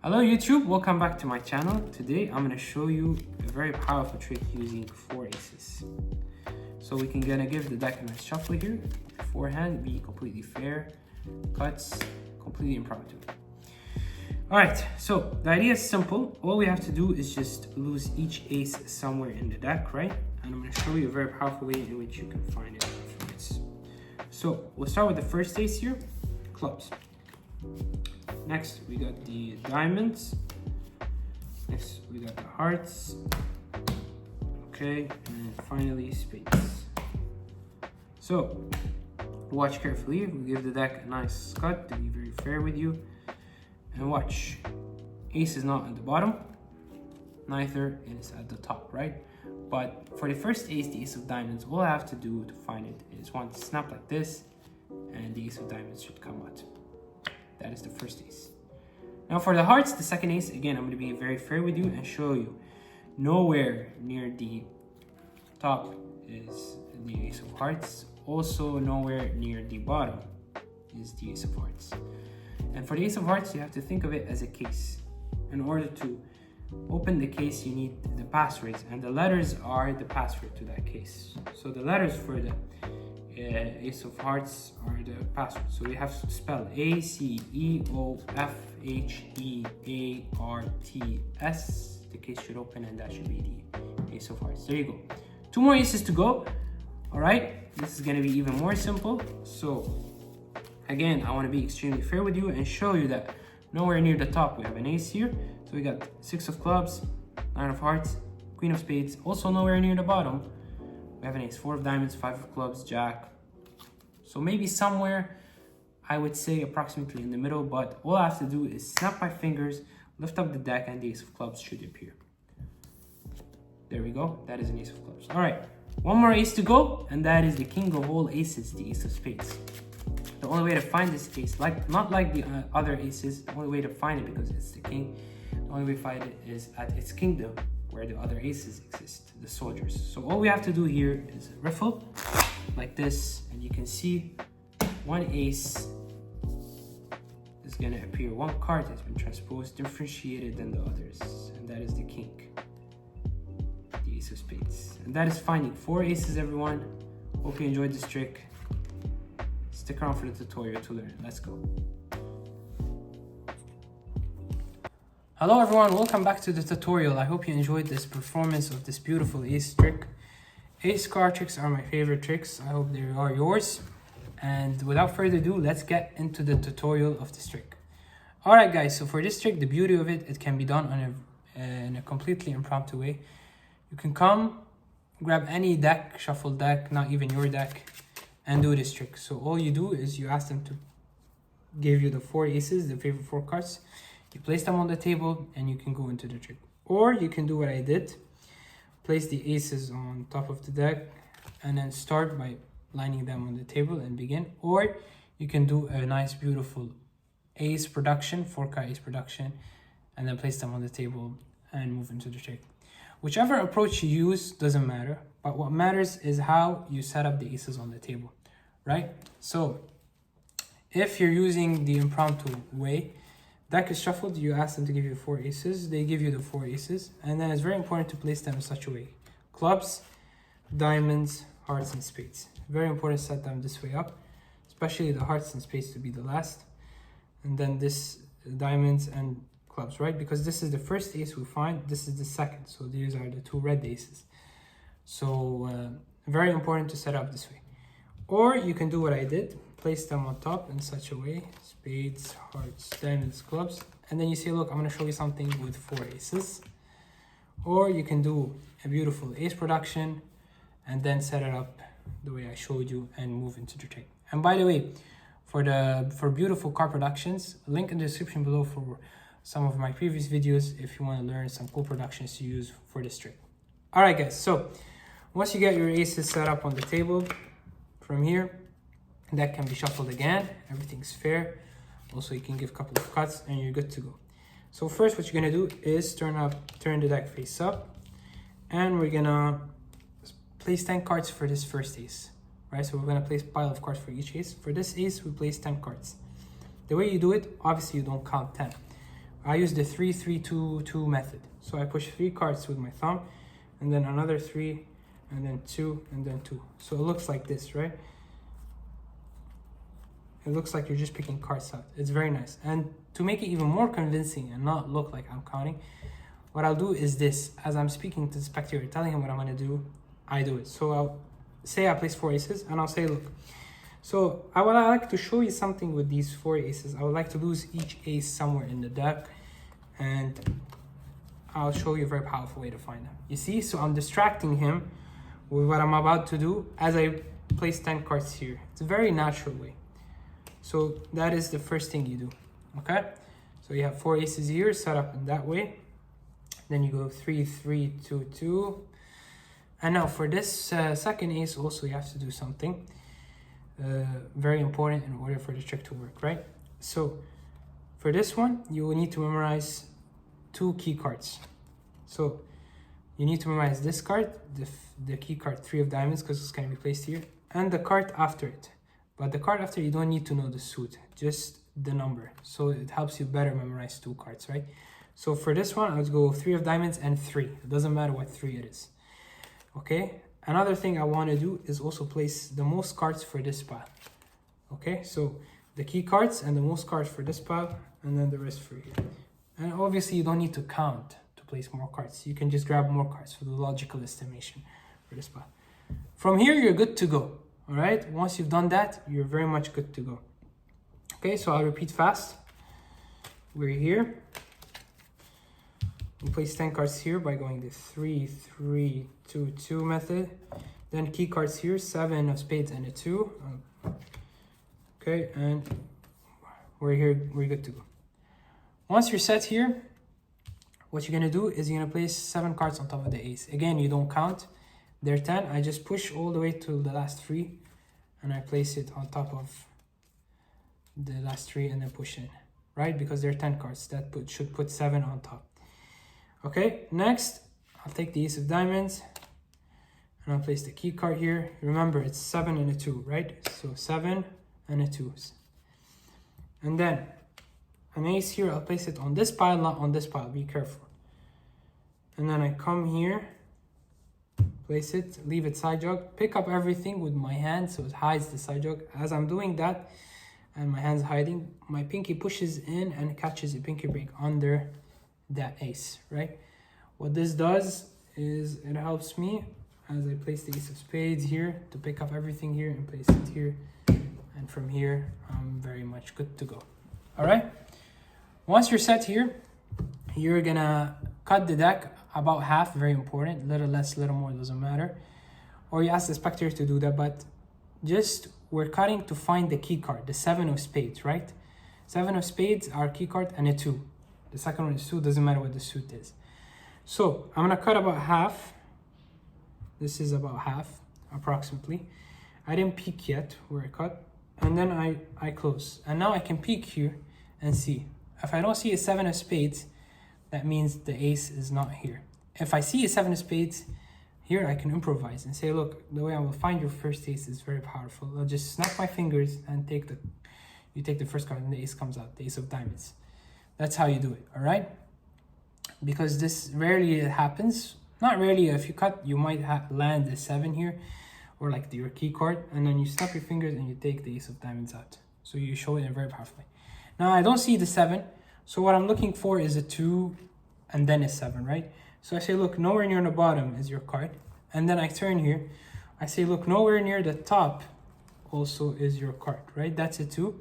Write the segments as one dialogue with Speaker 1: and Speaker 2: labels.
Speaker 1: Hello YouTube, welcome back to my channel. Today I'm going to show you a very powerful trick using 4 aces. So we can gonna give the deck a nice shuffle here. Beforehand, be completely fair, cuts, completely impromptu. Alright, so the idea is simple. All we have to do is just lose each ace somewhere in the deck, right? And I'm going to show you a very powerful way in which you can find it afterwards. So we'll start with the first ace here, clubs. Next, we got the diamonds. Next, we got the hearts. Okay, and finally, spades. So, watch carefully. We'll give the deck a nice cut to be very fair with you. And watch. Ace is not at the bottom. Neither is at the top, right? But for the first ace, the ace of diamonds, all I have to do to find it is one to snap like this, and the ace of diamonds should come out. That is the first ace. Now for the hearts, the second ace, again, I'm going to be very fair with you and show you nowhere near the top is the ace of hearts. Also nowhere near the bottom is the ace of hearts. And for the ace of hearts, you have to think of it as a case. In order to open the case, you need the passwords, and the letters are the password to that case. So the letters for the ace of hearts are the password. So we have to spell ACEOFHEARTS. The case should open, and that should be the ace of hearts. There you go. 2 more aces to go. All right, this is going to be even more simple. So again, I want to be extremely fair with you and show you that nowhere near the top we have an ace here. So we got 6 of clubs, 9 of hearts, queen of spades. Also nowhere near the bottom we have an ace, 4 of diamonds, 5 of clubs, jack. So maybe somewhere, I would say approximately in the middle, but all I have to do is snap my fingers, lift up the deck, and the ace of clubs should appear. There we go, that is an ace of clubs. All right, 1 more ace to go, and that is the king of all aces, the ace of spades. The only way to find this ace, not like the other aces, the only way to find it, because it's the king, the only way to find it is at its kingdom, where the other aces exist, the soldiers. So all we have to do here is riffle like this, and you can see 1 ace is gonna appear. 1 card has been transposed, differentiated than the others, and that is the king, the ace of spades. And that is finding 4 aces, everyone. Hope you enjoyed this trick. Stick around for the tutorial to learn. Let's go. Hello everyone, welcome back to the tutorial. I hope you enjoyed this performance of this beautiful ace trick. Ace card tricks are my favorite tricks. I hope they are yours. And without further ado, let's get into the tutorial of this trick. Alright guys, so for this trick, the beauty of it can be done in a completely impromptu way. You can come, grab any deck, shuffle deck, not even your deck, and do this trick. So all you do is you ask them to give you the 4 aces, the favorite 4 cards. You place them on the table and you can go into the trick. Or you can do what I did. Place the aces on top of the deck and then start by lining them on the table and begin. Or you can do a nice beautiful ace production, 4-card ace production, and then place them on the table and move into the trick. Whichever approach you use doesn't matter, but what matters is how you set up the aces on the table, right? So if you're using the impromptu way, deck is shuffled, you ask them to give you 4 aces, they give you the 4 aces, and then it's very important to place them in such a way. Clubs, diamonds, hearts, and spades. Very important to set them this way up, especially the hearts and spades to be the last, and then this diamonds and clubs, right? Because this is the first ace we find, this is the second, so these are the 2 red aces. So very important to set up this way. Or you can do what I did, place them on top in such a way, spades, hearts, diamonds, clubs, and then you say, look, I'm going to show you something with 4 aces. Or you can do a beautiful ace production and then set it up the way I showed you and move into the trick. And by the way, for beautiful card productions, link in the description below for some of my previous videos if you want to learn some cool productions to use for this trick. Alright guys, so once you get your aces set up on the table, from here, that can be shuffled again. Everything's fair. Also, you can give a couple of cuts and you're good to go. So first, what you're gonna do is turn the deck face up, and we're gonna place 10 cards for this first ace, right? So we're gonna place a pile of cards for each ace. For this ace, we place 10 cards. The way you do it, obviously you don't count 10. I use the 3-3-2-2 method. So I push 3 cards with my thumb, and then another 3, and then 2, and then 2. So it looks like this, right? It looks like you're just picking cards out. It's very nice. And to make it even more convincing and not look like I'm counting, what I'll do is this. As I'm speaking to the spectator, telling him what I'm going to do, I do it. So I'll say I place 4 aces, and I'll say, look. So I would like to show you something with these 4 aces. I would like to lose each ace somewhere in the deck, and I'll show you a very powerful way to find them. You see? So I'm distracting him with what I'm about to do as I place 10 cards here. It's a very natural way. So that is the first thing you do, okay? So you have 4 aces here set up in that way. Then you go 3-3-2-2. And now for this second ace also you have to do something very important in order for the trick to work, right? So for this one, you will need to memorize 2 key cards. So you need to memorize this card, the key card 3 of diamonds, because it's going to be placed here, and the card after it. But the card after, you don't need to know the suit, just the number. So it helps you better memorize 2 cards, right? So for this one, let's go 3 of diamonds and 3. It doesn't matter what 3 it is. Okay? Another thing I want to do is also place the most cards for this pile. Okay? So the key cards and the most cards for this pile, and then the rest for here. And obviously, you don't need to count to place more cards. You can just grab more cards for the logical estimation for this pile. From here, you're good to go. All right, once you've done that, you're very much good to go. Okay, so I'll repeat fast. We're here. We place 10 cards here by going the 3-3-2-2 method. Then key cards here, 7 of spades and a 2. Okay, and we're here, we're good to go. Once you're set here, what you're gonna do is you're gonna place 7 cards on top of the ace. Again, you don't count. They're 10. I just push all the way to the last 3, and I place it on top of the last 3 and then push in, right? Because they're 10 cards. That should put 7 on top. Okay, next, I'll take the ace of diamonds, and I'll place the key card here. Remember, it's 7 and a 2, right? So 7 and a 2. And then an ace here, I'll place it on this pile, not on this pile. Be careful. And then I come here, place it, leave it side jog, pick up everything with my hand so it hides the side jog. As I'm doing that and my hand's hiding, my pinky pushes in and catches a pinky break under that ace, right? What this does is it helps me as I place the ace of spades here to pick up everything here and place it here. And from here, I'm very much good to go. All right? Once you're set here, you're gonna cut the deck about half, very important, little less, little more, doesn't matter. Or you ask the spectator to do that, but just we're cutting to find the key card, the 7 of spades, right? 7 of spades, our key card, and a 2. The second one is 2, doesn't matter what the suit is. So I'm gonna cut about half. This is about half, approximately. I didn't peek yet where I cut, and then I close. And now I can peek here and see. If I don't see a 7 of spades, that means the ace is not here. If I see a 7 of spades here, I can improvise and say, look, the way I will find your first ace is very powerful. I'll just snap my fingers and you take the first card and the ace comes out, the ace of diamonds. That's how you do it, all right? Because this rarely happens. Not rarely, if you cut, you might land a 7 here, or like your key card, and then you snap your fingers and you take the ace of diamonds out. So you show it in very powerfully. Now I don't see the 7, so what I'm looking for is a 2 and then a 7, right? So I say, look, nowhere near the bottom is your card. And then I turn here. I say, look, nowhere near the top also is your card, right? That's a 2.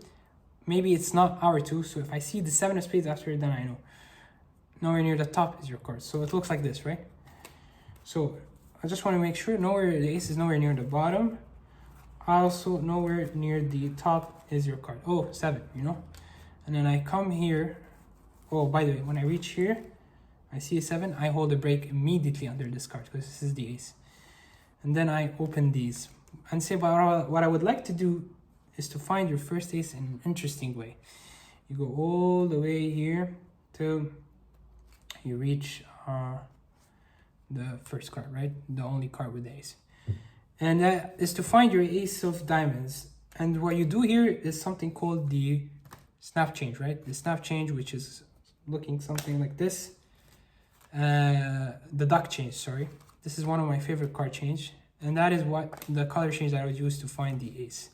Speaker 1: Maybe it's not our 2, so if I see the 7 of spades after it, then I know. Nowhere near the top is your card. So it looks like this, right? So I just want to make sure the ace is nowhere near the bottom. Also, nowhere near the top is your card. Oh, 7, you know? And then I come here. Oh, by the way, when I reach here, I see a 7. I hold a break immediately under this card because this is the ace. And then I open these and say, what I would like to do is to find your first ace in an interesting way. You go all the way here till you reach the first card, right? The only card with the ace. And that is to find your ace of diamonds. And what you do here is something called the snap change, right? The snap change, which is looking something like this. The duck change, sorry. This is one of my favorite card change, and that is what the color change that I would use to find the ace.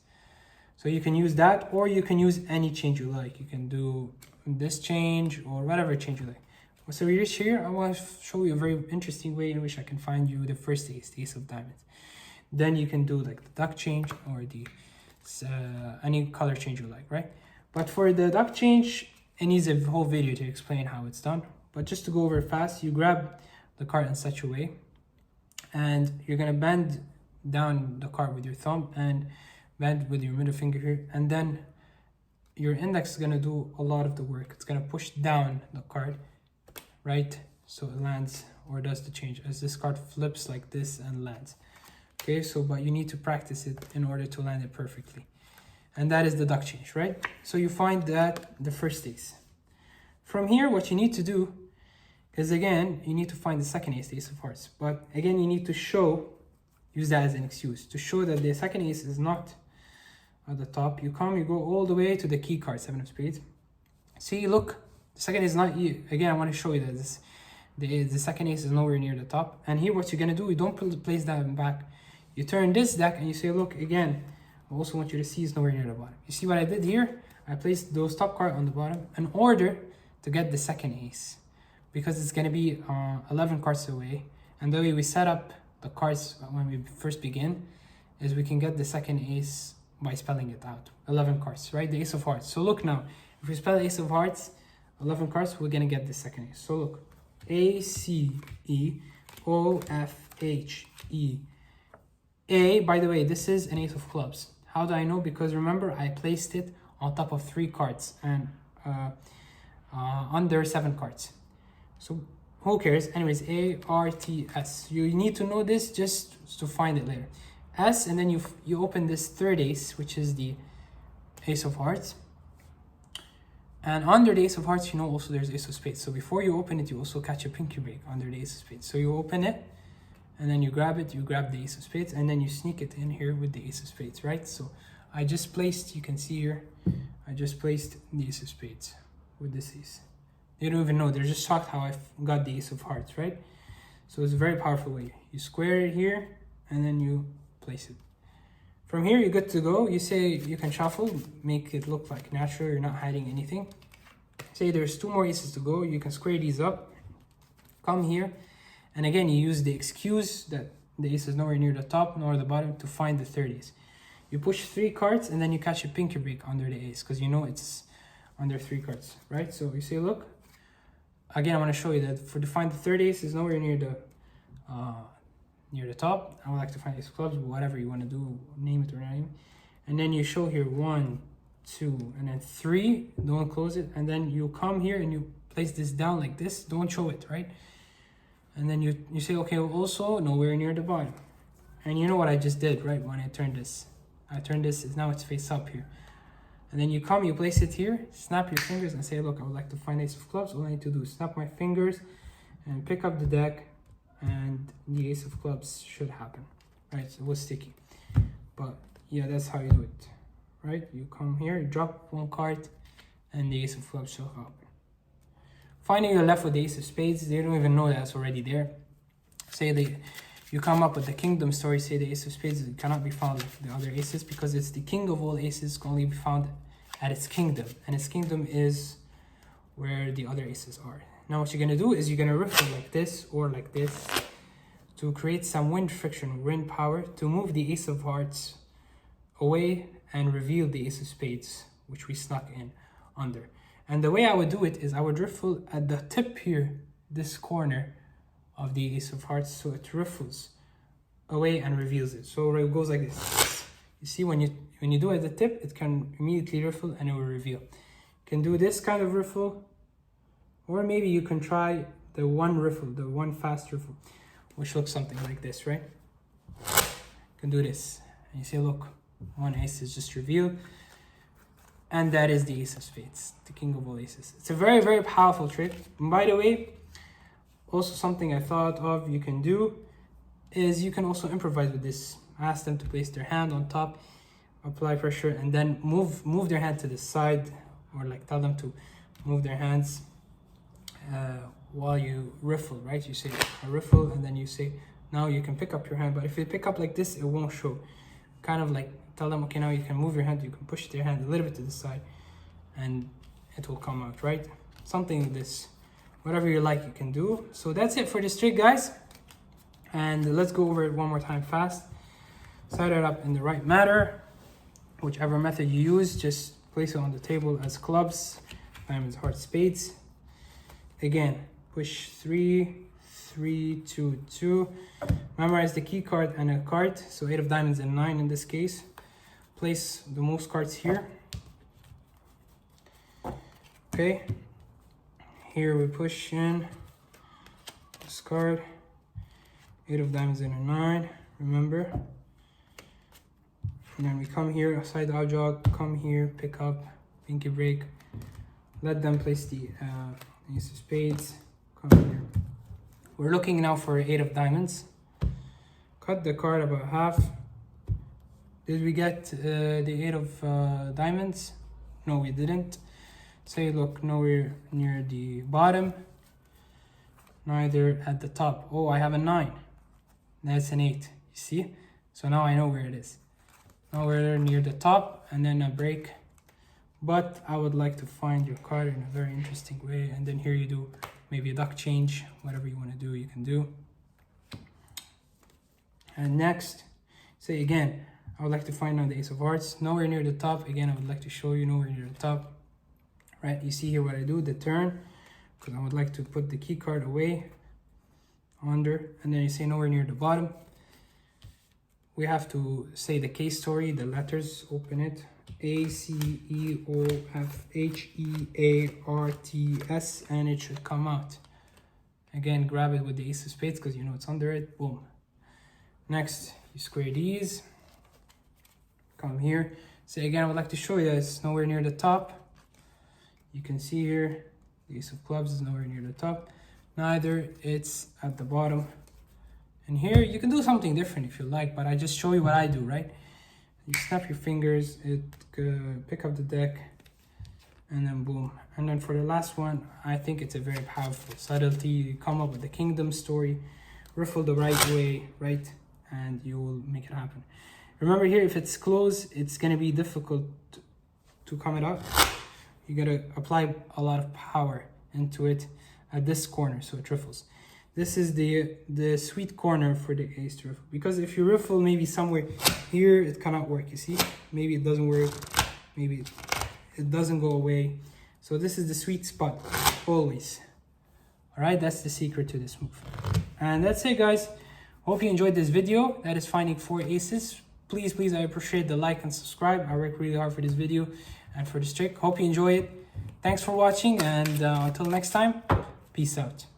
Speaker 1: So you can use that, or you can use any change you like. You can do this change or whatever change you like. So we reach here, I want to show you a very interesting way in which I can find you the first ace, the ace of diamonds. Then you can do like the duck change or the any color change you like, right? But for the duck change, it needs a whole video to explain how it's done. But just to go over it fast, you grab the card in such a way, and you're gonna bend down the card with your thumb and bend with your middle finger here, and then your index is gonna do a lot of the work. It's gonna push down the card, right? So it lands or does the change as this card flips like this and lands. Okay, so but you need to practice it in order to land it perfectly. And that is the duck change, right? So you find that the first ace. From here, what you need to do is, again, you need to find the second ace, the ace of hearts. But again, you need to use that as an excuse to show that the second ace is not at the top. You go all the way to the key card, seven of spades. See, look, the second ace is not you. Again, I want to show you that the second ace is nowhere near the top. And here, what you're gonna do, you don't place that back. You turn this deck and you say, look, again, I also want you to see it's nowhere near the bottom. You see what I did here? I placed those top cards on the bottom in order to get the second ace, because it's going to be 11 cards away. And the way we set up the cards when we first begin is we can get the second ace by spelling it out. 11 cards, right? The ace of hearts. So look now, if we spell ace of hearts, 11 cards, we're going to get the second ace. So look, A-C-E-O-F-H-E. A, by the way, this is an ace of clubs. How do I know? Because remember, I placed it on top of 3 cards and under 7 cards. So who cares? Anyways, A-R-T-S. You need to know this just to find it later. S, and then you open this third ace, which is the ace of hearts. And under the ace of hearts, you know also there's ace of spades. So before you open it, you also catch a pinky break under the ace of spades. So you open it, and then you grab it, you grab the ace of spades, and then you sneak it in here with the ace of spades, right? So I just placed, you can see here, I just placed the ace of spades with this ace. They don't even know, they're just shocked how I got the ace of hearts, right? So it's a very powerful way. You square it here, and then you place it. From here, you're good to go. You say you can shuffle, make it look like natural, you're not hiding anything. Say there's 2 more aces to go, you can square these up, come here, and again, you use the excuse that the ace is nowhere near the top nor the bottom to find the third ace. You push 3 cards and then you catch a pinky break under the ace because you know it's under 3 cards, right? So you say, look, again, I want to show you that to find the third ace is nowhere near the top. I would like to find ace of clubs, but whatever you want to do, name it or name it. And then you show here 1, 2, and then 3. Don't close it. And then you come here and you place this down like this. Don't show it, right? And then you say, okay, also nowhere near the bottom. And you know what I just did, right? When I turned this, now it's face up here. And then you come, you place it here, snap your fingers and say, look, I would like to find ace of clubs. All I need to do is snap my fingers and pick up the deck, and the ace of clubs should happen, right? So it was sticky. But yeah, that's how you do it, right? You come here, you drop 1 card, and the ace of clubs should happen. Finally, you're left with the ace of spades. They don't even know that's already there. Say you come up with the kingdom story, say the ace of spades cannot be found with the other aces because it's the king of all aces, can only be found at its kingdom. And its kingdom is where the other aces are. Now what you're going to do is you're going to riffle like this or like this to create some wind friction, wind power, to move the ace of hearts away and reveal the ace of spades, which we snuck in under. And the way I would do it is I would riffle at the tip here, this corner of the ace of hearts, so it riffles away and reveals it. So it goes like this. You see, when you do it at the tip, it can immediately riffle and it will reveal. You can do this kind of riffle, or maybe you can try the one riffle, the one fast riffle, which looks something like this, right? You can do this. And you say, look, 1 ace is just revealed. And that is the ace of spades, the king of all aces. It's a very, very powerful trick. And by the way, also something I thought of you can do is you can also improvise with this. Ask them to place their hand on top, apply pressure, and then move their hand to the side, or like tell them to move their hands while you riffle, right? You say a riffle and then you say, now you can pick up your hand. But if you pick up like this, it won't show. Kind of like tell them, okay, now you can move your hand, you can push your hand a little bit to the side and it will come out, right? Something like this. Whatever you like, you can do. So that's it for this trick, guys. And let's go over it one more time fast. Set it up in the right manner. Whichever method you use, just place it on the table as clubs, diamonds, hearts, spades. Again, push 3, 3, 2, 2. Memorize the key card and a card. So 8 of diamonds and 9 in this case. Place the most cards here. Okay. Here we push in this card. 8 of diamonds and a 9. Remember. And then we come here, side out jog, come here, pick up, pinky break. Let them place the ace of spades. Come here. We're looking now for 8 of diamonds. Cut the card about half. Did we get the 8 of diamonds? No, we didn't. Say, look, nowhere near the bottom, neither at the top. Oh, I have a 9. That's an 8. You see? So now I know where it is. Nowhere near the top, and then a break. But I would like to find your card in a very interesting way. And then here you do maybe a duck change. Whatever you want to do, you can do. And next, say again, I would like to find out the ace of hearts. Nowhere near the top. Again, I would like to show you nowhere near the top. Right, you see here what I do, the turn. Because I would like to put the key card away. Under. And then you say nowhere near the bottom. We have to say the case story, the letters, open it. ACEOFHEARTS, and it should come out. Again, grab it with the ace of spades because you know it's under it. Boom. Next, you square these. Come here. Say again, I would like to show you that it's nowhere near the top. You can see here, the ace of clubs is nowhere near the top. Neither, it's at the bottom. And here you can do something different if you like, but I just show you what I do, right? You snap your fingers, pick up the deck, and then boom. And then for the last one, I think it's a very powerful subtlety. You come up with the kingdom story, riffle the right way, right? And you will make it happen. Remember here, if it's close, it's gonna be difficult to come it up. You gotta apply a lot of power into it at this corner, so it riffles. This is the sweet corner for the ace to riffle. Because if you riffle maybe somewhere here, it cannot work, you see? Maybe it doesn't work, maybe it doesn't go away. So this is the sweet spot, always. All right, that's the secret to this move. And that's it, guys. Hope you enjoyed this video. That is finding 4 aces. Please, I appreciate the like and subscribe. I work really hard for this video and for this trick. Hope you enjoy it. Thanks for watching, and until next time, peace out.